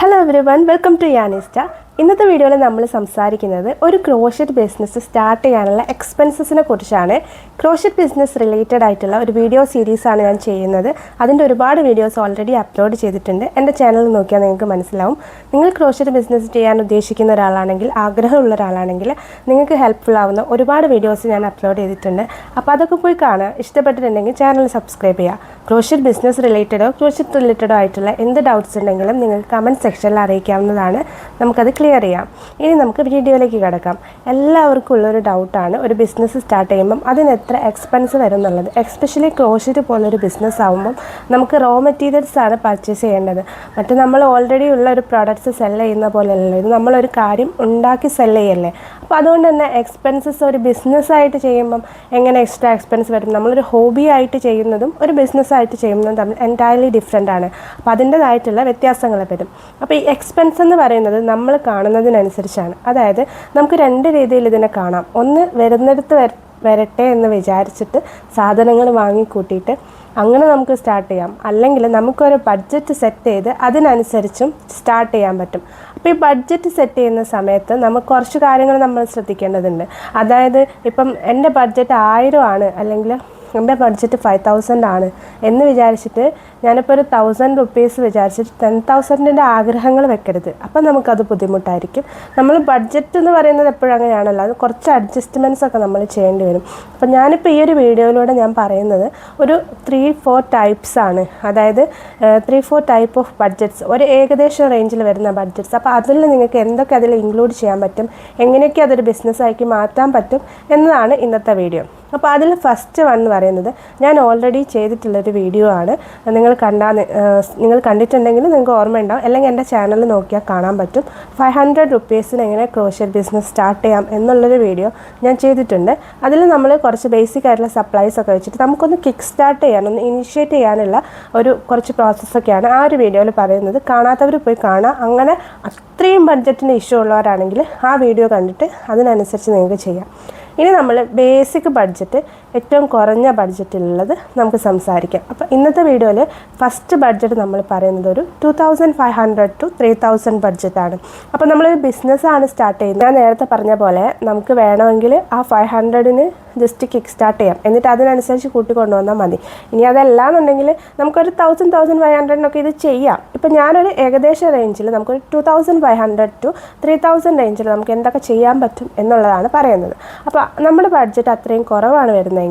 Hello everyone, welcome to Yanista. ഇന്നത്തെ വീഡിയോയിൽ നമ്മൾ സംസാരിക്കുന്നത് ഒരു ക്രോഷറ്റ് ബിസിനസ് സ്റ്റാർട്ട് ചെയ്യാനുള്ള എക്സ്പെൻസസിനെ കുറിച്ചാണ്. ക്രോഷറ്റ് ബിസിനസ് റിലേറ്റഡ് ആയിട്ടുള്ള ഒരു വീഡിയോ സീരീസാണ് ഞാൻ ചെയ്യുന്നത്. അതിൻ്റെ ഒരുപാട് വീഡിയോസ് ഓൾറെഡി അപ്ലോഡ് ചെയ്തിട്ടുണ്ട്. എൻ്റെ ചാനൽ നോക്കിയാൽ നിങ്ങൾക്ക് മനസ്സിലാവും. നിങ്ങൾ ക്രോഷറ്റ് ബിസിനസ് ചെയ്യാൻ ഉദ്ദേശിക്കുന്ന ഒരാളാണെങ്കിൽ, ആഗ്രഹമുള്ള ഒരാളാണെങ്കിൽ നിങ്ങൾക്ക് ഹെൽപ്ഫുൾ ആവുന്ന ഒരുപാട് വീഡിയോസ് ഞാൻ അപ്ലോഡ് ചെയ്തിട്ടുണ്ട്. അപ്പോൾ അതൊക്കെ പോയി കാണുക. ഇഷ്ടപ്പെട്ടിട്ടുണ്ടെങ്കിൽ ചാനൽ സബ്സ്ക്രൈബ് ചെയ്യുക. ക്രോഷറ്റ് ബിസിനസ് റിലേറ്റഡോ ആയിട്ടുള്ള എന്ത് ഡൗട്ട്സ് ഉണ്ടെങ്കിലും നിങ്ങൾക്ക് കമൻറ്റ് സെക്ഷനിൽ അറിയിക്കാവുന്നതാണ്. നമുക്കത് ക്ലിയർ ചെയ്യാം. ഇനി നമുക്ക് വീഡിയോയിലേക്ക് കിടക്കാം. എല്ലാവർക്കും ഉള്ളൊരു ഡൗട്ടാണ് ഒരു ബിസിനസ് സ്റ്റാർട്ട് ചെയ്യുമ്പം അതിന് എത്ര എക്സ്പെൻസ് വരും എന്നുള്ളത്. എസ്പെഷ്യലി ക്രോഷറ്റ് പോലൊരു ബിസിനസ് ആകുമ്പം നമുക്ക് റോ മെറ്റീരിയൽസ് ആണ് പർച്ചേസ് ചെയ്യേണ്ടത്. മറ്റ് നമ്മൾ ഓൾറെഡി ഉള്ള ഒരു പ്രോഡക്റ്റ്സ് സെല് ചെയ്യുന്ന പോലെയല്ലോ, ഇത് നമ്മളൊരു കാര്യം ഉണ്ടാക്കി സെല് ചെയ്യല്ലേ. അപ്പോൾ അതുകൊണ്ട് തന്നെ എക്സ്പെൻസസ് ഒരു ബിസിനസ്സായിട്ട് ചെയ്യുമ്പം എങ്ങനെ എക്സ്ട്രാ എക്സ്പെൻസ് വരും, നമ്മളൊരു ഹോബി ആയിട്ട് ചെയ്യുന്നതും ഒരു ബിസിനസ്സായിട്ട് ചെയ്യുന്നതും തമ്മിൽ എൻറ്റയർലി ഡിഫറെൻ്റ് ആണ്. അപ്പോൾ അതിൻ്റേതായിട്ടുള്ള വ്യത്യാസങ്ങൾ വരും. അപ്പോൾ ഈ എക്സ്പെൻസ് എന്ന് പറയുന്നത് നമ്മൾ കാണുന്നതിനനുസരിച്ചാണ്. അതായത് നമുക്ക് രണ്ട് രീതിയിൽ ഇതിനെ കാണാം. ഒന്ന് വരുന്നിടത്ത് വരട്ടെ എന്ന് വിചാരിച്ചിട്ട് സാധനങ്ങൾ വാങ്ങിക്കൂട്ടിയിട്ട് അങ്ങനെ നമുക്ക് സ്റ്റാർട്ട് ചെയ്യാം. അല്ലെങ്കിൽ നമുക്കൊരു ബഡ്ജറ്റ് സെറ്റ് ചെയ്ത് അതിനനുസരിച്ചും സ്റ്റാർട്ട് ചെയ്യാൻ പറ്റും. അപ്പോൾ ഈ ബഡ്ജറ്റ് സെറ്റ് ചെയ്യുന്ന സമയത്ത് നമുക്ക് കുറച്ച് കാര്യങ്ങൾ നമ്മൾ ശ്രദ്ധിക്കേണ്ടതുണ്ട്. അതായത് ഇപ്പം എൻ്റെ ബഡ്ജറ്റ് 1000 ആണ്, അല്ലെങ്കിൽ എൻ്റെ ബഡ്ജറ്റ് 5000 ആണ് എന്ന് വിചാരിച്ചിട്ട് ഞാനിപ്പോൾ ഒരു 1000 റുപ്പീസ് വിചാരിച്ചിട്ട് 10,000ൻ്റെ ആഗ്രഹങ്ങൾ വെക്കരുത്. അപ്പം നമുക്കത് ബുദ്ധിമുട്ടായിരിക്കും. നമ്മൾ ബഡ്ജറ്റ് എന്ന് പറയുന്നത് എപ്പോഴും അങ്ങനെയാണല്ലോ, അത് കുറച്ച് അഡ്ജസ്റ്റ്മെൻറ്റ്സ് ഒക്കെ നമ്മൾ ചെയ്യേണ്ടി വരും. അപ്പം ഞാനിപ്പോൾ ഈ ഒരു വീഡിയോയിലൂടെ ഞാൻ പറയുന്നത് ഒരു 3-4 ടൈപ്സ് ആണ്. അതായത് 3-4 ടൈപ്പ് ഓഫ് ബഡ്ജറ്റ്സ്, ഒരു ഏകദേശം റേഞ്ചിൽ വരുന്ന ബഡ്ജറ്റ്സ്. അപ്പോൾ അതിൽ നിങ്ങൾക്ക് എന്തൊക്കെ അതിൽ ഇൻക്ലൂഡ് ചെയ്യാൻ പറ്റും, എങ്ങനെയൊക്കെ അതൊരു ബിസിനസ്സാക്കി മാറ്റാൻ പറ്റും എന്നതാണ് ഇന്നത്തെ വീഡിയോ. അപ്പോൾ അതിൽ ഫസ്റ്റ് വൺ എന്ന് പറയുന്നത് ഞാൻ ഓൾറെഡി ചെയ്തിട്ടുള്ളൊരു വീഡിയോ ആണ്. നിങ്ങൾ കണ്ടിട്ടുണ്ടെങ്കിൽ നിങ്ങൾക്ക് ഓർമ്മയുണ്ടാവും, അല്ലെങ്കിൽ എൻ്റെ ചാനൽ നോക്കിയാൽ കാണാൻ പറ്റും. 500 റുപ്പീസിന് എങ്ങനെ ക്രോഷറ്റ് ബിസിനസ് സ്റ്റാർട്ട് ചെയ്യാം എന്നുള്ളൊരു വീഡിയോ ഞാൻ ചെയ്തിട്ടുണ്ട്. അതിൽ നമ്മൾ കുറച്ച് ബേസിക് ആയിട്ടുള്ള സപ്ലൈസ് ഒക്കെ വെച്ചിട്ട് നമുക്കൊന്ന് കിക്ക് സ്റ്റാർട്ട് ചെയ്യാൻ, ഒന്ന് ഇനിഷ്യേറ്റ് ചെയ്യാനുള്ള കുറച്ച് പ്രോസസ്സൊക്കെയാണ് ആ ഒരു വീഡിയോയിൽ പറയുന്നത്. കാണാത്തവർ പോയി കാണാം. അങ്ങനെ അത്രയും ബഡ്ജറ്റിന് ഇഷ്യൂ ഉള്ളവരാണെങ്കിൽ ആ വീഡിയോ കണ്ടിട്ട് അതിനനുസരിച്ച് നിങ്ങൾക്ക് ചെയ്യാം. ഇനി നമ്മൾ ബേസിക് ബഡ്ജറ്റ്, ഏറ്റവും കുറഞ്ഞ ബഡ്ജറ്റിലുള്ളത് നമുക്ക് സംസാരിക്കാം. അപ്പോൾ ഇന്നത്തെ വീഡിയോയിൽ ഫസ്റ്റ് ബഡ്ജറ്റ് നമ്മൾ പറയുന്നത് ഒരു 2500 to 3000 ബഡ്ജറ്റാണ്. അപ്പോൾ നമ്മളൊരു ബിസിനസ്സാണ് സ്റ്റാർട്ട് ചെയ്യുന്നത്. ഞാൻ നേരത്തെ പറഞ്ഞ പോലെ നമുക്ക് വേണമെങ്കിൽ ആ 500ന് ജസ്റ്റ് കിക്ക് സ്റ്റാർട്ട് ചെയ്യാം, എന്നിട്ട് അതിനനുസരിച്ച് കൂട്ടിക്കൊണ്ടുവന്നാൽ മതി. ഇനി അതല്ലാന്നുണ്ടെങ്കിൽ നമുക്കൊരു 1500 ഇത് ചെയ്യാം. ഇപ്പം ഞാനൊരു ഏകദേശ റേഞ്ചിൽ നമുക്കൊരു 2500 to 3000 റേഞ്ചിൽ നമുക്ക് എന്തൊക്കെ ചെയ്യാൻ പറ്റും എന്നുള്ളതാണ് പറയുന്നത്. അപ്പോൾ നമ്മുടെ ബഡ്ജറ്റ് അത്രയും കുറവാണ് വരുന്നതെങ്കിൽ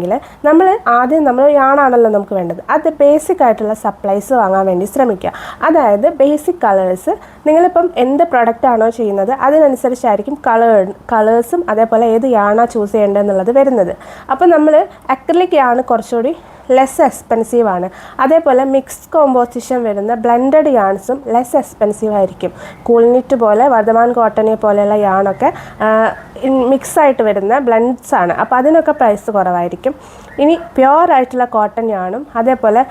നമ്മൾ യാണാണല്ലോ നമുക്ക് വേണ്ടത്. അത് ബേസിക് ആയിട്ടുള്ള സപ്ലൈസ് വാങ്ങാൻ വേണ്ടി ശ്രമിക്കുക. അതായത് ബേസിക് കളേഴ്സ്, നിങ്ങളിപ്പം എന്ത് പ്രൊഡക്റ്റ് ആണോ ചെയ്യുന്നത് അതിനനുസരിച്ചായിരിക്കും കളേഴ്സും അതേപോലെ ഏത് യാണാ ചൂസ് ചെയ്യേണ്ടതെന്നുള്ളത് വരുന്നത്. അപ്പോൾ നമ്മൾ അക്രിലിക് യാണ് കുറച്ചുകൂടി ലെസ് എക്സ്പെൻസീവ് ആണ്. അതേപോലെ മിക്സ്ഡ് കോമ്പോസിഷൻ വരുന്ന ബ്ലെൻഡഡ് യാൺസും ലെസ് എക്സ്പെൻസീവ് ആയിരിക്കും. കൂൾനിറ്റ് പോലെ, വർദ്ധമാൻ കോട്ടനെ പോലെയുള്ള യാണൊക്കെ മിക്സായിട്ട് വരുന്ന ബ്ലെൻഡ്സ് ആണ്. അപ്പോൾ അതിനൊക്കെ പ്രൈസ് കുറവായിരിക്കും. ഇനി പ്യുവർ ആയിട്ടുള്ള കോട്ടൺ യാണും അതേപോലെ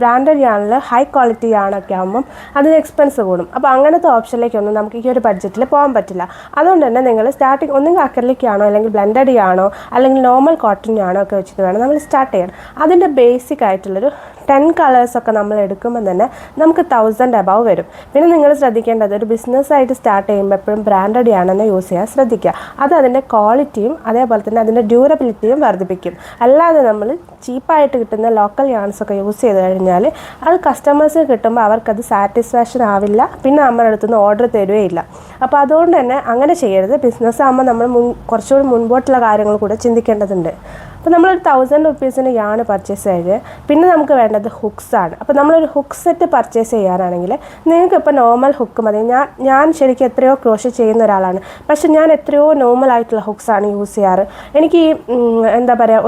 ബ്രാൻഡഡ് യാണിൽ ഹൈ ക്വാളിറ്റി യാണൊക്കെ ആകുമ്പം അതിന് എക്സ്പെൻസ് കൂടും. അപ്പോൾ അങ്ങനത്തെ ഓപ്ഷനിലേക്കൊന്നും നമുക്ക് ഈ ഒരു ബഡ്ജറ്റിൽ പോകാൻ പറ്റില്ല. അതുകൊണ്ട് തന്നെ നിങ്ങൾ സ്റ്റാർട്ടിങ് ഒന്നുകിൽ അക്രിലിക് ആണോ, അല്ലെങ്കിൽ ബ്ലെൻഡഡ് യാണോ, അല്ലെങ്കിൽ നോർമൽ കോട്ടൺ യാണോ ഒക്കെ വെച്ചിട്ട് വേണം നമ്മൾ സ്റ്റാർട്ട് ചെയ്യാൻ. അതിൻ്റെ ബേസിക് ആയിട്ടുള്ളൊരു 10 കളേഴ്സൊക്കെ നമ്മൾ എടുക്കുമ്പോൾ തന്നെ നമുക്ക് 1000 above വരും. പിന്നെ നിങ്ങൾ ശ്രദ്ധിക്കേണ്ടത്, ഒരു ബിസിനസ്സായിട്ട് സ്റ്റാർട്ട് ചെയ്യുമ്പോൾ എപ്പോഴും ബ്രാൻഡഡ് യാണെന്ന് യൂസ് ചെയ്യാൻ ശ്രദ്ധിക്കുക. അത് അതിൻ്റെ ക്വാളിറ്റിയും അതേപോലെ തന്നെ അതിൻ്റെ ഡ്യൂറബിലിറ്റിയും വർദ്ധിപ്പിക്കും. അല്ലാതെ നമ്മൾ ചീപ്പായിട്ട് കിട്ടുന്ന ലോക്കൽ യാൺസൊക്കെ യൂസ് ചെയ്ത് കഴിഞ്ഞാൽ അത് കസ്റ്റമേഴ്സിന് കിട്ടുമ്പോൾ അവർക്കത് സാറ്റിസ്ഫാക്ഷൻ ആവില്ല, പിന്നെ നമ്മുടെ അടുത്തുനിന്ന് ഓർഡർ തരുകയില്ല. അപ്പോൾ അതുകൊണ്ട് തന്നെ അങ്ങനെ ചെയ്യരുത്. ബിസിനസ് ആകുമ്പോൾ നമ്മൾ കുറച്ചുകൂടി മുൻപോട്ടുള്ള കാര്യങ്ങൾ കൂടെ ചിന്തിക്കേണ്ടതുണ്ട്. അപ്പോൾ നമ്മളൊരു 1000 റുപ്പീസിന് യാണ് പർച്ചേസ് ചെയ്ത് പിന്നെ നമുക്ക് വേണ്ടത് ഹുക്സാണ്. അപ്പോൾ നമ്മളൊരു ഹുക്ക് സെറ്റ് പർച്ചേസ് ചെയ്യാനാണെങ്കിൽ നിങ്ങൾക്ക് ഇപ്പോൾ നോർമൽ ഹുക്ക് മതി. ഞാൻ ശരിക്കും എത്രയോ ക്രോഷറ്റ് ചെയ്യുന്ന ഒരാളാണ്, പക്ഷെ ഞാൻ എത്രയോ നോർമൽ ആയിട്ടുള്ള ഹുക്സാണ് യൂസ് ചെയ്യാറ്. എനിക്ക്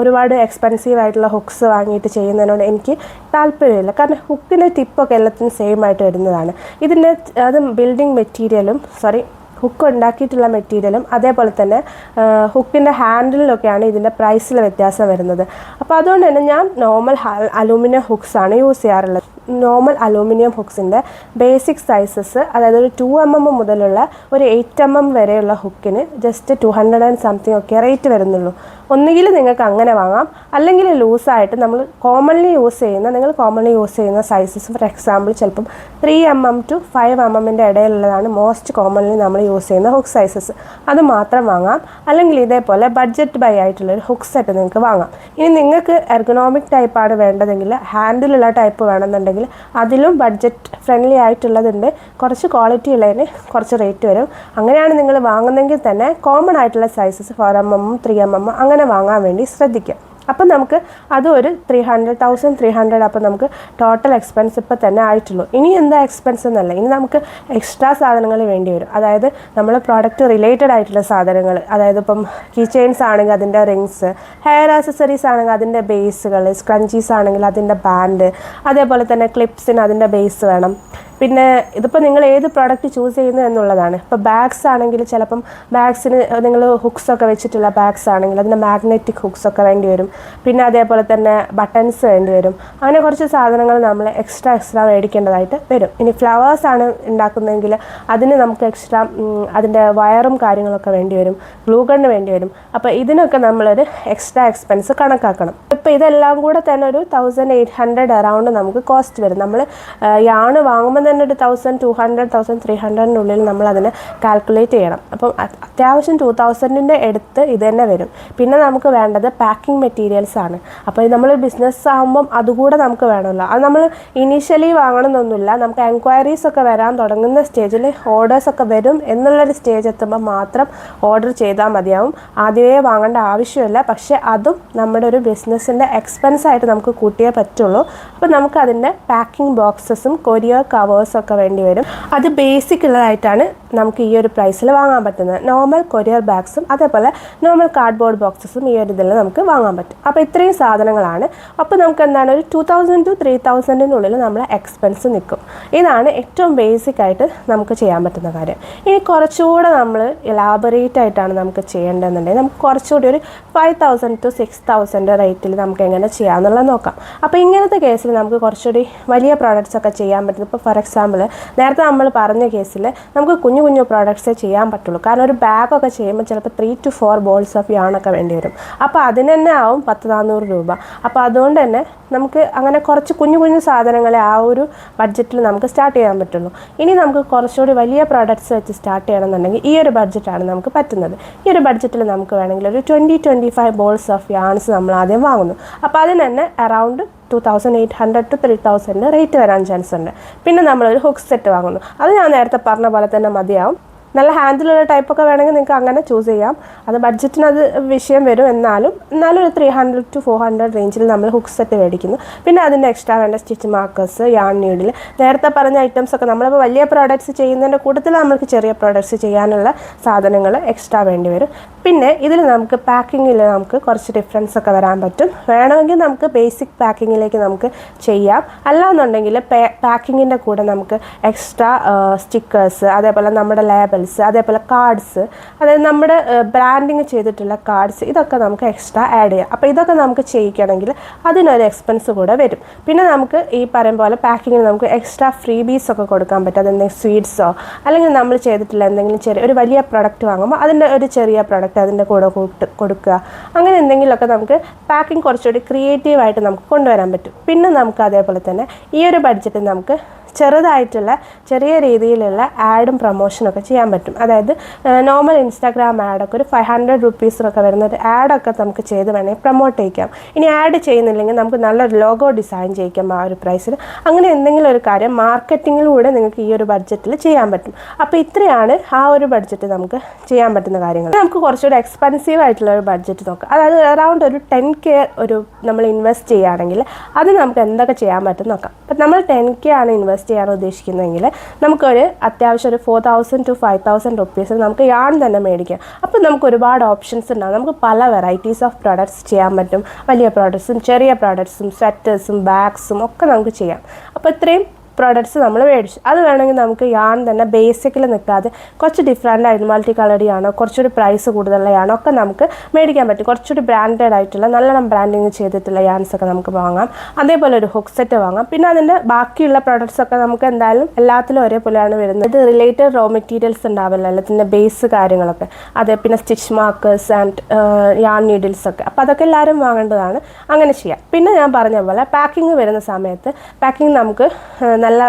ഒരുപാട് എക്സ്പെൻസീവ് ആയിട്ടുള്ള ഹുക്സ് വാങ്ങിയിട്ട് ചെയ്യുന്നതിനോട് എനിക്ക് താല്പര്യമില്ല. കാരണം ഹുക്കിൻ്റെ ടിപ്പൊക്കെ എല്ലാത്തിനും സെയിം ആയിട്ട് വരുന്നതാണ്. അത് ബിൽഡിംഗ് മെറ്റീരിയലും ഹുക്ക് ഉണ്ടാക്കിയിട്ടുള്ള മെറ്റീരിയലും അതേപോലെ തന്നെ ഹുക്കിൻ്റെ ഹാൻഡിലൊക്കെയാണ് ഇതിൻ്റെ പ്രൈസിൽ വ്യത്യാസം വരുന്നത്. അപ്പോൾ അതുകൊണ്ട് തന്നെ ഞാൻ നോർമൽ അലൂമിനിയം ഹുക്സാണ് യൂസ് ചെയ്യാറുള്ളത്. നോർമൽ അലൂമിനിയം ഹുക്സിൻ്റെ ബേസിക് സൈസസ്, അതായത് ഒരു 2 mm മുതലുള്ള ഒരു 8 mm വരെയുള്ള ഹുക്കിന് ജസ്റ്റ് 200 and something ഒക്കെ റേറ്റ് വരുന്നുള്ളൂ. ഒന്നുകിൽ നിങ്ങൾക്ക് അങ്ങനെ വാങ്ങാം, അല്ലെങ്കിൽ ലൂസായിട്ട് നിങ്ങൾ കോമൺലി യൂസ് ചെയ്യുന്ന സൈസസ്, ഫോർ എക്സാമ്പിൾ ചിലപ്പം 3 mm to 5 mm ഇടയിലുള്ളതാണ് മോസ്റ്റ് കോമൺലി നമ്മൾ യൂസ് ചെയ്യുന്ന ഹുക്ക് സൈസസ്. അത് മാത്രം വാങ്ങാം. അല്ലെങ്കിൽ ഇതേപോലെ ബഡ്ജറ്റ് ബൈ ആയിട്ടുള്ളൊരു ഹുക്ക് സെറ്റ് നിങ്ങൾക്ക് വാങ്ങാം. ഇനി നിങ്ങൾക്ക് എർഗണോമിക് ടൈപ്പാണ് വേണ്ടതെങ്കിൽ, ഹാൻഡിലുള്ള ടൈപ്പ് വേണമെന്നുണ്ടെങ്കിൽ അതിലും ബഡ്ജറ്റ് ഫ്രണ്ട്ലി ആയിട്ടുള്ളതുണ്ട്. കുറച്ച് ക്വാളിറ്റി ഉള്ളതിന് കുറച്ച് റേറ്റ് വരും. അങ്ങനെയാണ് നിങ്ങൾ വാങ്ങുന്നതെങ്കിൽ തന്നെ കോമൺ ആയിട്ടുള്ള സൈസസ് 4 mm 3 mm അങ്ങനെ വാങ്ങാൻ വേണ്ടി ശ്രദ്ധിക്കാം. അപ്പം നമുക്ക് അതും ഒരു 300,300 അപ്പം നമുക്ക് ടോട്ടൽ എക്സ്പെൻസ് ഇപ്പം തന്നെ ആയിട്ടുള്ളൂ. ഇനി എന്താ എക്സ്പെൻസ് എന്നല്ല, ഇനി നമുക്ക് എക്സ്ട്രാ സാധനങ്ങൾ വേണ്ടി വരും. അതായത് നമ്മൾ പ്രോഡക്റ്റ് റിലേറ്റഡ് ആയിട്ടുള്ള സാധനങ്ങൾ, അതായത് ഇപ്പം കീ ചെയിൻസ് ആണെങ്കിൽ അതിൻ്റെ റിങ്സ്, ഹെയർ ആക്സസറീസ് ആണെങ്കിൽ അതിൻ്റെ ബേസുകൾ, സ്ക്രഞ്ചീസ് ആണെങ്കിൽ അതിൻ്റെ ബാൻഡ്, അതേപോലെ തന്നെ ക്ലിപ്സിന് അതിൻ്റെ ബേസ് വേണം. പിന്നെ ഇതിപ്പോൾ നിങ്ങൾ ഏത് പ്രോഡക്റ്റ് ചൂസ് ചെയ്യുന്നു എന്നുള്ളതാണ്. ഇപ്പോൾ ബാഗ്സ് ആണെങ്കിൽ ചിലപ്പം ബാഗ്സിന് നിങ്ങൾ ഹുക്സൊക്കെ വെച്ചിട്ടുള്ള ബാഗ്സ് ആണെങ്കിൽ അതിൻ്റെ മാഗ്നറ്റിക് ഹുക്സൊക്കെ വേണ്ടി വരും. പിന്നെ അതേപോലെ തന്നെ ബട്ടൺസ് വേണ്ടി വരും. അങ്ങനെ കുറച്ച് സാധനങ്ങൾ നമ്മൾ എക്സ്ട്രാ മേടിക്കേണ്ടതായിട്ട് വരും. ഇനി ഫ്ലവേഴ്സാണ് ഉണ്ടാക്കുന്നതെങ്കിൽ അതിന് നമുക്ക് എക്സ്ട്രാ അതിൻ്റെ വയറും കാര്യങ്ങളൊക്കെ വേണ്ടി വരും, ഗ്ലൂ ഗണ്ണ് വേണ്ടി വരും. അപ്പോൾ ഇതിനൊക്കെ നമ്മളൊരു എക്സ്ട്രാ എക്സ്പെൻസ് കണക്കാക്കണം. ഇപ്പോൾ ഇതെല്ലാം കൂടെ തന്നെ ഒരു 1800 അറൗണ്ട് നമുക്ക് കോസ്റ്റ് വരും. നമ്മൾ യാണ് വാങ്ങുമ്പോൾ തന്നെ ഒരു 1200 1300 നമ്മൾ അതിനെ കാൽക്കുലേറ്റ് ചെയ്യണം. അപ്പം അത്യാവശ്യം 2000 അടുത്ത് ഇത് തന്നെ വരും. പിന്നെ നമുക്ക് വേണ്ടത് പാക്കിംഗ് മെറ്റീരിയൽസ് ആണ്. അപ്പോൾ നമ്മൾ ബിസിനസ് ആകുമ്പം അതുകൂടെ നമുക്ക് വേണമല്ലോ. അത് നമ്മൾ ഇനീഷ്യലി വാങ്ങണമെന്നൊന്നുമില്ല. നമുക്ക് എൻക്വയറീസ് ഒക്കെ വരാൻ തുടങ്ങുന്ന സ്റ്റേജിൽ ഓർഡേഴ്സൊക്കെ വരും എന്നുള്ളൊരു സ്റ്റേജ് എത്തുമ്പോൾ മാത്രം ഓർഡർ ചെയ്താൽ മതിയാവും. ആദ്യമേ വാങ്ങേണ്ട ആവശ്യമില്ല. പക്ഷേ അതും നമ്മുടെ ഒരു ബിസിനസ്സിൻ്റെ എക്സ്പെൻസ് ആയിട്ട് നമുക്ക് കൂട്ടിയേ പറ്റുള്ളൂ. അപ്പോൾ നമുക്ക് അതിൻ്റെ പാക്കിംഗ് ബോക്സസും കൊറിയർ കവേഴ്സൊക്കെ വേണ്ടി വരും. അത് ബേസിക് ഉള്ളതായിട്ടാണ് നമുക്ക് ഈ ഒരു പ്രൈസിൽ വാങ്ങാൻ പറ്റുന്നത്. നോർമൽ കൊറിയർ ബാഗ്സും അതേപോലെ നോർമൽ കാർഡ്ബോർഡ് ബോക്സസും ഈ ഒരു ഇതിൽ നമുക്ക് വാങ്ങാൻ പറ്റും. അപ്പോൾ ഇത്രയും സാധനങ്ങളാണ്. അപ്പോൾ നമുക്ക് എന്താണ് ഒരു 2000 to 3000 നമ്മളെ എക്സ്പെൻസ് നിൽക്കും. ഇതാണ് ഏറ്റവും ബേസിക് ആയിട്ട് നമുക്ക് ചെയ്യാൻ പറ്റുന്ന കാര്യം. ഇനി കുറച്ചുകൂടെ നമ്മൾ എലാബറേറ്റ് ആയിട്ടാണ് നമുക്ക് ചെയ്യേണ്ടതെന്നുണ്ടെങ്കിൽ നമുക്ക് കുറച്ചുകൂടി ഒരു 5000 to 6000 റേറ്റിൽ നമുക്ക് എങ്ങനെ ചെയ്യാമെന്നുള്ളത് നോക്കാം. അപ്പോൾ ഇങ്ങനത്തെ കേസിൽ നമുക്ക് കുറച്ചുകൂടി വലിയ പ്രോഡക്റ്റ്സ് ഒക്കെ ചെയ്യാൻ പറ്റും. ഇപ്പോൾ ഫോർ എക്സാമ്പിൾ നേരത്തെ നമ്മൾ പറഞ്ഞ കേസിൽ നമുക്ക് കുഞ്ഞു പ്രോഡക്റ്റ്സേ ചെയ്യാൻ പറ്റുള്ളൂ. കാരണം ഒരു ബാഗൊക്കെ ചെയ്യുമ്പോൾ ചിലപ്പോൾ 3 to 4 ബോൾസ് ഓഫ് യാണൊക്കെ വേണ്ടി വരും. അപ്പോൾ അതിന് തന്നെ ആവും 10-400 രൂപ. അപ്പോൾ അതുകൊണ്ട് തന്നെ നമുക്ക് അങ്ങനെ കുറച്ച് കുഞ്ഞു സാധനങ്ങളെ ആ ഒരു ബഡ്ജറ്റിൽ നമുക്ക് സ്റ്റാർട്ട് ചെയ്യാൻ പറ്റുള്ളൂ. ഇനി നമുക്ക് കുറച്ചുകൂടി വലിയ പ്രോഡക്റ്റ്സ് വെച്ച് സ്റ്റാർട്ട് ചെയ്യണമെന്നുണ്ടെങ്കിൽ ഈ ഒരു ബഡ്ജറ്റാണ് നമുക്ക് പറ്റുന്നത്. ഈ ഒരു ബഡ്ജറ്റിൽ നമുക്ക് വേണമെങ്കിൽ ഒരു 20-25 ബോൾസ് ഓഫ് യാൺസ് നമ്മൾ ആദ്യം വാങ്ങുന്നു. അപ്പോൾ അതിന് തന്നെ അറൗണ്ട് 2800 to 3000 റേറ്റ് വരാൻ ചാൻസ് ഉണ്ട്. പിന്നെ നമ്മളൊരു ഹുക്ക് സെറ്റ് വാങ്ങുന്നു. അത് ഞാൻ നേരത്തെ പറഞ്ഞ പോലെ തന്നെ മതിയാവും. നല്ല ഹാൻഡിലുള്ള ടൈപ്പൊക്കെ വേണമെങ്കിൽ നിങ്ങൾക്ക് അങ്ങനെ ചൂസ് ചെയ്യാം. അത് ബഡ്ജറ്റിന് അത് വിഷയം വരും. എന്നാലും ഒരു 300 to 400 റേഞ്ചിൽ നമ്മൾ ഹുക്ക് സെറ്റ് മേടിക്കുന്നു. പിന്നെ അതിൻ്റെ എക്സ്ട്രാ വേണ്ട സ്റ്റിച്ച് മാർക്കേഴ്സ്, യാൺ നീഡിൽ, നേരത്തെ പറഞ്ഞ ഐറ്റംസ് ഒക്കെ നമ്മളിപ്പോൾ വലിയ പ്രോഡക്റ്റ്സ് ചെയ്യുന്നതിൻ്റെ കൂട്ടത്തിൽ നമുക്ക് ചെറിയ പ്രോഡക്റ്റ്സ് ചെയ്യാനുള്ള സാധനങ്ങൾ എക്സ്ട്രാ വേണ്ടി വരും. പിന്നെ ഇതിൽ നമുക്ക് പാക്കിങ്ങിൽ നമുക്ക് കുറച്ച് ഡിഫറൻസ് ഒക്കെ വരാൻ പറ്റും. വേണമെങ്കിൽ നമുക്ക് ബേസിക് പാക്കിങ്ങിലേക്ക് നമുക്ക് ചെയ്യാം. അല്ലാന്നുണ്ടെങ്കിൽ പാക്കിങ്ങിൻ്റെ കൂടെ നമുക്ക് എക്സ്ട്രാ സ്റ്റിക്കേഴ്സ്, അതേപോലെ നമ്മുടെ ലേബൽസ്, അതേപോലെ കാർഡ്സ്, അതായത് നമ്മുടെ ബ്രാൻഡിങ് ചെയ്തിട്ടുള്ള കാർഡ്സ്, ഇതൊക്കെ നമുക്ക് എക്സ്ട്രാ ആഡ് ചെയ്യാം. അപ്പോൾ ഇതൊക്കെ നമുക്ക് ചെയ്യിക്കണമെങ്കിൽ അതിനൊരു എക്സ്പെൻസ് കൂടെ വരും. പിന്നെ നമുക്ക് ഈ പറയും പോലെ പാക്കിങ്ങിന് നമുക്ക് എക്സ്ട്രാ ഫ്രീ ബീസ് ഒക്കെ കൊടുക്കാൻ പറ്റും. അതെന്തെങ്കിലും സ്വീറ്റ്സോ അല്ലെങ്കിൽ നമ്മൾ ചെയ്തിട്ടുള്ള എന്തെങ്കിലും ഒരു വലിയ പ്രൊഡക്റ്റ് വാങ്ങുമ്പോൾ അതിൻ്റെ ഒരു ചെറിയ പ്രൊഡക്റ്റ് അതിൻ്റെ കൂടെ കൊടുക്കുക. അങ്ങനെ എന്തെങ്കിലുമൊക്കെ നമുക്ക് പാക്കിംഗ് കുറച്ചുകൂടി ക്രിയേറ്റീവായിട്ട് നമുക്ക് കൊണ്ടുവരാൻ പറ്റും. പിന്നെ നമുക്ക് അതേപോലെ തന്നെ ഈ ഒരു ബഡ്ജറ്റിൽ നമുക്ക് ചെറിയ രീതിയിലുള്ള ആഡും പ്രൊമോഷനൊക്കെ ചെയ്യാൻ പറ്റും. അതായത് നോർമൽ ഇൻസ്റ്റാഗ്രാം ആഡൊക്കെ ഒരു 500 റുപ്പീസിനൊക്കെ വരുന്ന ഒരു ആഡൊക്കെ നമുക്ക് ചെയ്ത് വേണമെങ്കിൽ പ്രൊമോട്ട് ചെയ്യിക്കാം. ഇനി ആഡ് ചെയ്യുന്നില്ലെങ്കിൽ നമുക്ക് നല്ലൊരു ലോഗോ ഡിസൈൻ ചെയ്യിക്കാം ആ ഒരു പ്രൈസിൽ. അങ്ങനെ എന്തെങ്കിലും ഒരു കാര്യം മാർക്കറ്റിങ്ങിലൂടെ നിങ്ങൾക്ക് ഈ ഒരു ബഡ്ജറ്റിൽ ചെയ്യാൻ പറ്റും. അപ്പോൾ ഇത്രയാണ് ആ ഒരു ബഡ്ജറ്റ് നമുക്ക് ചെയ്യാൻ പറ്റുന്ന കാര്യങ്ങൾ. നമുക്ക് കുറച്ചുകൂടി എക്സ്പെൻസീവ് ആയിട്ടുള്ള ഒരു ബഡ്ജറ്റ് നോക്കാം. അതായത് അറൗണ്ട് ഒരു 10K ഒരു നമ്മൾ ഇൻവെസ്റ്റ് ചെയ്യുകയാണെങ്കിൽ അത് നമുക്ക് എന്തൊക്കെ ചെയ്യാൻ പറ്റും നോക്കാം. അപ്പം നമ്മൾ 10K ആണ് ഇൻവെസ്റ്റ് ചെയ്യാൻ ഉദ്ദേശിക്കുന്നതെങ്കിൽ നമുക്കൊരു അത്യാവശ്യം ഒരു 4000 to 5000 റുപ്പീസ് നമുക്ക് യാൺ തന്നെ മേടിക്കാം. അപ്പോൾ നമുക്ക് ഒരുപാട് ഓപ്ഷൻസ് ഉണ്ടാകും. നമുക്ക് പല വെറൈറ്റീസ് ഓഫ് പ്രോഡക്റ്റ്സ് ചെയ്യാൻ പറ്റും. വലിയ പ്രോഡക്റ്റ്സും ചെറിയ പ്രോഡക്റ്റ്സും സ്വെറ്റേഴ്സും ബാഗ്സും ഒക്കെ നമുക്ക് ചെയ്യാം. അപ്പോൾ ഇത്രയും പ്രോഡക്റ്റ്സ് നമ്മൾ മേടിച്ചു. അത് വേണമെങ്കിൽ നമുക്ക് യാൺ തന്നെ ബേസിക്കിൽ നിൽക്കാതെ കുറച്ച് ഡിഫറൻ്റ് ആയിട്ട് മൾട്ടി കളറി ആണോ, കുറച്ചുകൂടി പ്രൈസ് കൂടുതലുള്ളതാണോ ഒക്കെ നമുക്ക് മേടിക്കാൻ പറ്റും. കുറച്ചുകൂടി ബ്രാൻഡഡ് ആയിട്ടുള്ള നല്ലോണം ബ്രാൻഡിങ് ചെയ്തിട്ടുള്ള യാൺസ് ഒക്കെ നമുക്ക് വാങ്ങാം. അതേപോലെ ഒരു ഹുക്ക് സെറ്റ് വാങ്ങാം. പിന്നെ അതിൻ്റെ ബാക്കിയുള്ള പ്രോഡക്റ്റ്സ് ഒക്കെ നമുക്ക് എന്തായാലും എല്ലാത്തിലും ഒരേപോലെയാണ് വരുന്നത്. ഇത് റിലേറ്റഡ് റോ മെറ്റീരിയൽസ് ഉണ്ടാവില്ല, അതിൻ്റെ ബേസ് കാര്യങ്ങളൊക്കെ. അതെ, പിന്നെ stitch markers and yarn needles ഒക്കെ. അപ്പോൾ അതൊക്കെ എല്ലാവരും വാങ്ങേണ്ടതാണ്. അങ്ങനെ ചെയ്യാം. പിന്നെ ഞാൻ പറഞ്ഞ പോലെ പാക്കിങ് വരുന്ന സമയത്ത് പാക്കിങ് നമുക്ക് നല്ല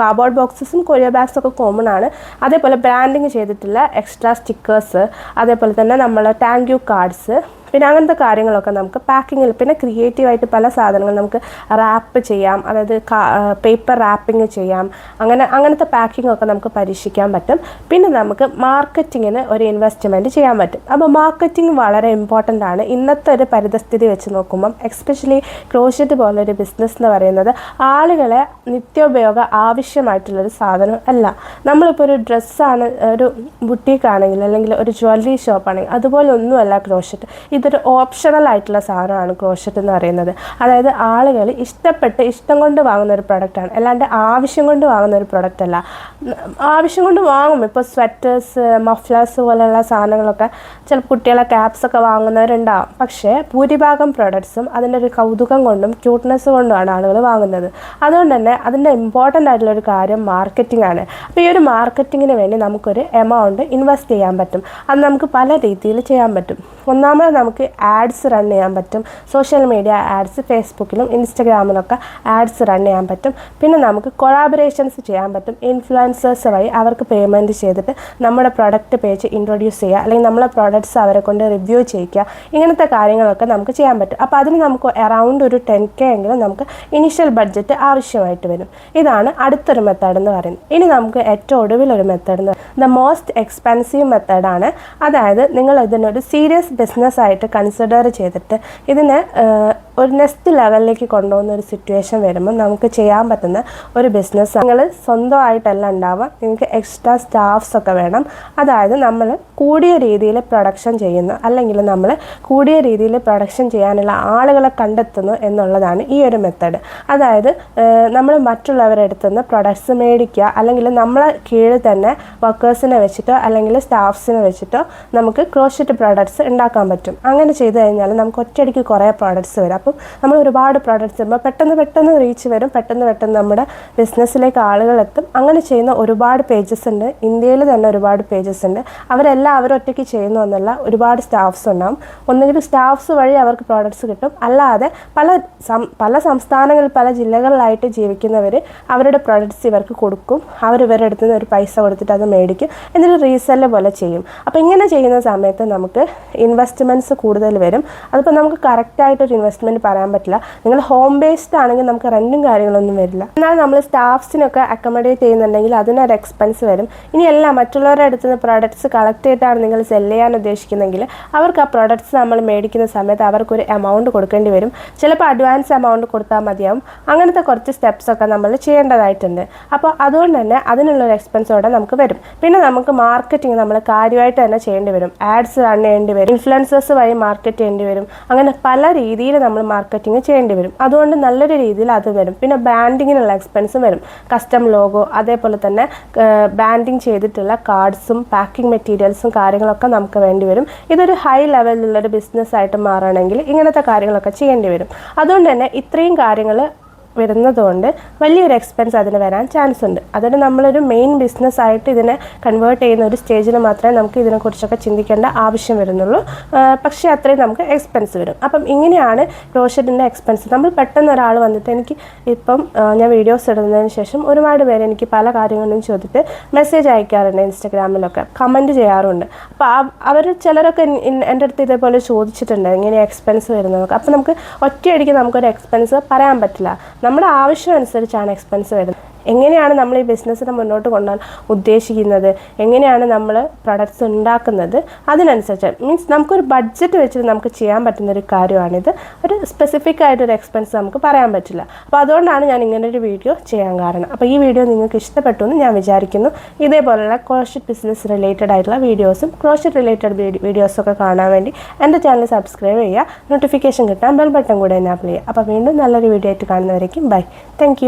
കാർഡ്ബോർഡ് ബോക്സസും കൊറിയർ ബാഗ്സ് ഒക്കെ കോമൺ ആണ്. അതേപോലെ ബ്രാൻഡിങ് ചെയ്തിട്ടുള്ള എക്സ്ട്രാ സ്റ്റിക്കേഴ്സ്, അതേപോലെ തന്നെ നമ്മൾ താങ്ക് യു കാർഡ്സ്, പിന്നെ അങ്ങനത്തെ കാര്യങ്ങളൊക്കെ നമുക്ക് പാക്കിങ്ങിൽ. പിന്നെ ക്രിയേറ്റീവായിട്ട് പല സാധനങ്ങൾ നമുക്ക് റാപ്പ് ചെയ്യാം, അതായത് പേപ്പർ റാപ്പിങ് ചെയ്യാം. അങ്ങനത്തെ പാക്കിംഗ് ഒക്കെ നമുക്ക് പരീക്ഷിക്കാൻ പറ്റും. പിന്നെ നമുക്ക് മാർക്കറ്റിങ്ങിന് ഒരു ഇൻവെസ്റ്റ്മെൻറ്റ് ചെയ്യാൻ പറ്റും. അപ്പോൾ മാർക്കറ്റിംഗ് വളരെ ഇമ്പോർട്ടൻ്റ് ആണ് ഇന്നത്തെ ഒരു പരിതസ്ഥിതി വെച്ച് നോക്കുമ്പം. എക്സ്പെഷ്യലി ക്രോഷറ്റ് പോലൊരു ബിസിനസ് എന്ന് പറയുന്നത് ആളുകളെ നിത്യോപയോഗ ആവശ്യമായിട്ടുള്ളൊരു സാധനം അല്ല. നമ്മളിപ്പോൾ ഒരു ഡ്രസ്സാണ്, ഒരു ബുട്ടീക്കാണെങ്കിൽ അല്ലെങ്കിൽ ഒരു ജ്വല്ലറി ഷോപ്പാണെങ്കിൽ അതുപോലെ ഒന്നുമല്ല ക്രോഷറ്റ്. ഇതൊരു ഓപ്ഷണൽ ആയിട്ടുള്ള സാധനമാണ് ക്രോഷറ്റ് എന്ന് പറയുന്നത്. അതായത് ആളുകൾ ഇഷ്ടം കൊണ്ട് വാങ്ങുന്ന ഒരു പ്രൊഡക്റ്റാണ്, അല്ലാണ്ട് ആവശ്യം കൊണ്ട് വാങ്ങുന്ന ഒരു പ്രൊഡക്റ്റ് അല്ല. ആവശ്യം കൊണ്ട് വാങ്ങും. ഇപ്പോൾ സ്വെറ്റേഴ്സ്, മഫ്ലേഴ്സ് പോലെയുള്ള സാധനങ്ങളൊക്കെ ചിലപ്പോൾ കുട്ടികളെ ക്യാപ്സൊക്കെ വാങ്ങുന്നവരുണ്ടാവും. പക്ഷേ ഭൂരിഭാഗം പ്രൊഡക്ട്സും അതിൻ്റെ ഒരു കൗതുകം കൊണ്ടും ക്യൂട്ട്നെസ് കൊണ്ടുമാണ് ആളുകൾ വാങ്ങുന്നത്. അതുകൊണ്ട് തന്നെ അതിൻ്റെ ഇമ്പോർട്ടൻ്റ് ആയിട്ടുള്ളൊരു കാര്യം മാർക്കറ്റിംഗ് ആണ്. അപ്പോൾ ഈ ഒരു മാർക്കറ്റിങ്ങിന് വേണ്ടി നമുക്കൊരു എമൗണ്ട് ഇൻവെസ്റ്റ് ചെയ്യാൻ പറ്റും. അത് നമുക്ക് പല രീതിയിൽ ചെയ്യാൻ പറ്റും. ഒന്നാമത് നമുക്ക് ആഡ്സ് റൺ ചെയ്യാൻ പറ്റും. സോഷ്യൽ മീഡിയ ആഡ്സ്, ഫേസ്ബുക്കിലും ഇൻസ്റ്റഗ്രാമിലൊക്കെ ആഡ്സ് റൺ ചെയ്യാൻ പറ്റും. പിന്നെ നമുക്ക് കൊളാബറേഷൻസ് ചെയ്യാൻ പറ്റും. ഇൻഫ്ലുവൻസേഴ്സ് വഴി അവർക്ക് പേയ്മെൻറ്റ് ചെയ്തിട്ട് നമ്മുടെ പ്രൊഡക്റ്റ് പേജ് ഇൻട്രൊഡ്യൂസ് ചെയ്യുക, അല്ലെങ്കിൽ നമ്മളെ പ്രോഡക്റ്റ്സ് അവരെ കൊണ്ട് റിവ്യൂ ചെയ്യിക്കുക. ഇങ്ങനത്തെ കാര്യങ്ങളൊക്കെ നമുക്ക് ചെയ്യാൻ പറ്റും. അപ്പോൾ അതിന് നമുക്ക് അറൗണ്ട് ഒരു 10K എങ്കിലും നമുക്ക് ഇനീഷ്യൽ ബഡ്ജറ്റ് ആവശ്യമായിട്ട് വരും. ഇതാണ് അടുത്തൊരു മെത്തേഡ് എന്ന് പറയുന്നത്. ഇനി നമുക്ക് ഏറ്റവും ഒടുവിലൊരു മെത്തേഡ് എന്ന് പറയുന്നത് ദ മോസ്റ്റ് എക്സ്പെൻസീവ് മെത്തേഡാണ്. അതായത് നിങ്ങൾ ഇതിനൊരു സീരിയസ് ബിസിനസ്സായിട്ട് കൺസിഡർ ചെയ്തിട്ട് ഇതിനെ ഒരു നെക്സ്റ്റ് ലെവലിലേക്ക് കൊണ്ടുപോകുന്ന ഒരു സിറ്റുവേഷൻ വരുമ്പോൾ നമുക്ക് ചെയ്യാൻ പറ്റുന്ന ഒരു ബിസിനസ്. നിങ്ങൾ സ്വന്തമായിട്ടല്ല ഉണ്ടാവുക, നിങ്ങൾക്ക് എക്സ്ട്രാ സ്റ്റാഫ്സ് ഒക്കെ വേണം. അതായത് നമ്മൾ കൂടിയ രീതിയിൽ പ്രൊഡക്ഷൻ ചെയ്യുന്നു, അല്ലെങ്കിൽ നമ്മൾ കൂടിയ രീതിയിൽ പ്രൊഡക്ഷൻ ചെയ്യാനുള്ള ആളുകളെ കണ്ടെത്തുന്നു എന്നുള്ളതാണ് ഈ ഒരു മെത്തേഡ്. അതായത് നമ്മൾ മറ്റുള്ളവരുടെ അടുത്ത് നിന്ന് പ്രൊഡക്ട്സ് മേടിക്കുക, അല്ലെങ്കിൽ നമ്മളെ കീഴിൽ തന്നെ വർക്കേഴ്സിനെ വെച്ചിട്ടോ അല്ലെങ്കിൽ സ്റ്റാഫ്സിനെ വെച്ചിട്ടോ നമുക്ക് ക്രോഷറ്റ് പ്രോഡക്ട്സ് ഉണ്ടാക്കാൻ പറ്റും. അങ്ങനെ ചെയ്ത് കഴിഞ്ഞാൽ നമുക്ക് ഒറ്റയടിക്ക് കുറേ പ്രോഡക്ട്സ് വരും. അപ്പം നമ്മൾ ഒരുപാട് പ്രോഡക്റ്റ്സ് വരുമ്പോൾ പെട്ടെന്ന് റീച്ച് വരും, പെട്ടെന്ന് നമ്മുടെ ബിസിനസ്സിലേക്ക് ആളുകളെത്തും. അങ്ങനെ ചെയ്യുന്ന ഒരുപാട് പേജസ് ഉണ്ട്, ഇന്ത്യയിൽ തന്നെ ഒരുപാട് പേജസ് ഉണ്ട്. അവരെല്ലാവരും ഒറ്റയ്ക്ക് ചെയ്യുന്നു എന്നല്ല, ഒരുപാട് സ്റ്റാഫ്സ് ഉണ്ടാവും. ഒന്നുകിൽ സ്റ്റാഫ്സ് വഴി അവർക്ക് പ്രോഡക്റ്റ്സ് കിട്ടും, അല്ലാതെ പല സംസ്ഥാനങ്ങളിൽ പല ജില്ലകളിലായിട്ട് ജീവിക്കുന്നവർ അവരുടെ പ്രോഡക്റ്റ്സ് ഇവർക്ക് കൊടുക്കും. ഇവരുടെ അടുത്ത് നിന്ന് ഒരു പൈസ കൊടുത്തിട്ട് അത് മേടിക്കും, എന്നിട്ട് റീസെല്ല് പോലെ ചെയ്യും. അപ്പോൾ ഇങ്ങനെ ചെയ്യുന്ന സമയത്ത് നമുക്ക് ഇൻവെസ്റ്റ്മെൻറ്റ്സ് കൂടുതൽ വരും. അതിപ്പോൾ നമുക്ക് കറക്റ്റായിട്ടൊരു ഇൻവെസ്റ്റ്മെൻറ്റ് പറയാൻ പറ്റില്ല. നിങ്ങൾ ഹോം ബേസ്ഡ് ആണെങ്കിൽ നമുക്ക് റെൻറ്റും കാര്യങ്ങളൊന്നും വരില്ല. എന്നാൽ നമ്മൾ സ്റ്റാഫ്സിനൊക്കെ അക്കോമഡേറ്റ് ചെയ്യുന്നുണ്ടെങ്കിൽ അതിനൊരു എക്സ്പെൻസ് വരും. ഇനി എല്ലാം മറ്റുള്ളവരുടെ അടുത്ത് നിന്ന് പ്രോഡക്ട്സ് കളക്ട് ചെയ്തിട്ടാണ് നിങ്ങൾ സെല് ചെയ്യാൻ ഉദ്ദേശിക്കുന്നെങ്കിൽ അവർക്ക് ആ പ്രോഡക്ട്സ് നമ്മൾ മേടിക്കുന്ന സമയത്ത് അവർക്കൊരു എമൗണ്ട് കൊടുക്കേണ്ടി വരും. ചിലപ്പോൾ അഡ്വാൻസ് എമൗണ്ട് കൊടുത്താൽ മതിയാവും. അങ്ങനത്തെ കുറച്ച് സ്റ്റെപ്സൊക്കെ നമ്മൾ ചെയ്യേണ്ടതായിട്ടുണ്ട്. അപ്പോൾ അതുകൊണ്ട് തന്നെ അതിനുള്ളൊരു എക്സ്പെൻസോടെ നമുക്ക് വരും. പിന്നെ നമുക്ക് മാർക്കറ്റിംഗ് നമ്മൾ കാര്യമായിട്ട് തന്നെ ചെയ്യേണ്ടി വരും. ആഡ്സ് റൺ ചെയ്യേണ്ടി വരും, ഇൻഫ്ലുവൻസേഴ്സ് വഴി മാർക്കറ്റ് ചെയ്യേണ്ടി വരും. അങ്ങനെ പല രീതിയിൽ നമ്മൾ മാർക്കറ്റിംഗ് ചെയ്യേണ്ടി വരും. അതുകൊണ്ട് നല്ലൊരു രീതിയിൽ അത് വരും. പിന്നെ ബ്രാൻഡിങ്ങിനുള്ള എക്സ്പെൻസും വരും. കസ്റ്റം ലോഗോ, അതേപോലെ തന്നെ ബ്രാൻഡിങ് ചെയ്തിട്ടുള്ള കാർഡ്സും പാക്കിംഗ് മെറ്റീരിയൽസും കാര്യങ്ങളൊക്കെ നമുക്ക് വേണ്ടി വരും. ഇതൊരു ഹൈ ലെവലിലുള്ളൊരു ബിസിനസ്സായിട്ട് മാറണമെങ്കിൽ ഇങ്ങനത്തെ കാര്യങ്ങളൊക്കെ ചെയ്യേണ്ടി വരും. അതുകൊണ്ട് തന്നെ ഇത്രയും കാര്യങ്ങൾ വരുന്നതുകൊണ്ട് വലിയൊരു എക്സ്പെൻസ് അതിന് വരാൻ ചാൻസ് ഉണ്ട്. അതിന് നമ്മളൊരു മെയിൻ ബിസിനസ്സായിട്ട് ഇതിനെ കൺവേർട്ട് ചെയ്യുന്ന ഒരു സ്റ്റേജിൽ മാത്രമേ നമുക്ക് ഇതിനെക്കുറിച്ചൊക്കെ ചിന്തിക്കേണ്ട ആവശ്യം വരുന്നുള്ളൂ. പക്ഷേ അത്രയും നമുക്ക് എക്സ്പെൻസ് വരും. അപ്പം ഇങ്ങനെയാണ് ക്രോഷറ്റിൻ്റെ എക്സ്പെൻസ്. നമ്മൾ പെട്ടെന്ന് ഒരാൾ വന്നിട്ട് എനിക്ക് ഇപ്പം ഞാൻ വീഡിയോസ് ഇടുന്നതിന് ശേഷം ഒരുപാട് പേര് എനിക്ക് പല കാര്യങ്ങളും ചോദിച്ചിട്ട് മെസ്സേജ് അയക്കാറുണ്ട്, ഇൻസ്റ്റഗ്രാമിലൊക്കെ കമൻറ്റ് ചെയ്യാറുണ്ട്. അപ്പോൾ അവർ ചിലരൊക്കെ എൻ്റെ അടുത്ത് ഇതേപോലെ ചോദിച്ചിട്ടുണ്ട് ഇങ്ങനെ എക്സ്പെൻസ് വരുന്നതൊക്കെ. അപ്പോൾ നമുക്ക് ഒറ്റയടിക്ക് നമുക്കൊരു എക്സ്പെൻസ് പറയാൻ പറ്റില്ല. നമ്മുടെ ആവശ്യം അനുസരിച്ചാണ് എക്സ്പെൻസ് വരുന്നത്. എങ്ങനെയാണ് നമ്മൾ ഈ ബിസിനസ്സിനെ മുന്നോട്ട് കൊണ്ടുപോകാൻ ഉദ്ദേശിക്കുന്നത്, എങ്ങനെയാണ് നമ്മൾ പ്രൊഡക്ട്സ് ഉണ്ടാക്കുന്നത്, അതിനനുസരിച്ച് മീൻസ് നമുക്കൊരു ബഡ്ജറ്റ് വെച്ചിട്ട് നമുക്ക് ചെയ്യാൻ പറ്റുന്നൊരു കാര്യമാണിത്. ഒരു സ്പെസിഫിക് ആയിട്ടൊരു എക്സ്പെൻസ് നമുക്ക് പറയാൻ പറ്റില്ല. അപ്പോൾ അതുകൊണ്ടാണ് ഞാൻ ഇങ്ങനൊരു വീഡിയോ ചെയ്യാൻ കാരണം. അപ്പോൾ ഈ വീഡിയോ നിങ്ങൾക്ക് ഇഷ്ടപ്പെട്ടു എന്ന് ഞാൻ വിചാരിക്കുന്നു. ഇതേപോലുള്ള ക്രോഷറ്റ് ബിസിനസ് റിലേറ്റഡ് ആയിട്ടുള്ള വീഡിയോസും ക്രോഷറ്റ് റിലേറ്റഡ് വീഡിയോസൊക്കെ കാണാൻ വേണ്ടി എൻ്റെ ചാനൽ സബ്സ്ക്രൈബ് ചെയ്യുക. നോട്ടിഫിക്കേഷൻ കിട്ടാൻ ബെൽ ബട്ടൺ കൂടെ എനാബിൾ ചെയ്യുക. അപ്പോൾ വീണ്ടും നല്ലൊരു വീഡിയോ ആയിട്ട് കാണുന്നവരേക്കും ബൈ. Thank you.